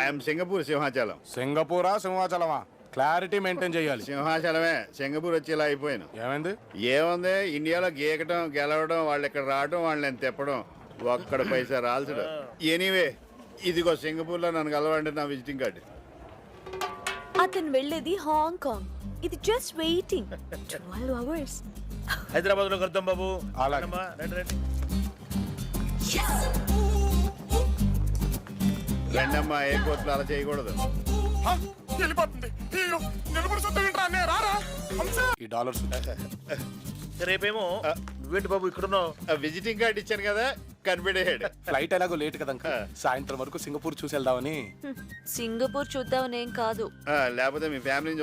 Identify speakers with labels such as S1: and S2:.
S1: I'm Singapore Simhachalam.
S2: సింగపూరా సింహాచలమా? Clarity maintain చేయాలి.
S1: సింహాచలమే. సింగపూర్ వచ్చి ఇలా అయిపోయాను.
S2: ఏమైంది?
S1: ఏముంది, ఇండియాలో గీకటం గెలవడం, వాళ్ళు ఇక్కడ రావడం, వాళ్ళని తెప్పడం, ఒక్కడ పైసా రాల్చడం. ఎనీవే, ఇదిగో సింగపూర్ లో నన్ను కలవండి, నా విజిటింగ్ కార్డు.
S3: అతను వెళ్ళేది హాంకాంగ్. ఇది జస్ట్ వెయిటింగ్ 12 hours.
S4: హైదరాబాద్ లో కలుద్దాం బాబు.
S2: అలాగే.
S4: రండమ్మా, రండి రండి.
S1: రెండమ్మా, ఎయిర్పోర్ట్ లో అలా చేయకూడదు.
S2: ఈ డాలర్స్
S4: రేపేమో నువ్వేంటి బాబు ఇక్కడున్నావు?
S1: విజిటింగ్ కార్డు ఇచ్చాను కదా, కనిపెట్టేయాడు.
S2: ఫ్లైట్ ఎలాగో లేట్ కదా అంకుల్. సాయంత్రం వరకు సింగపూర్ చూసి వెళ్దామని.
S3: సింగపూర్ చూద్దామనేం కాదు.
S1: లేకపోతే మీ ఫ్యామిలీని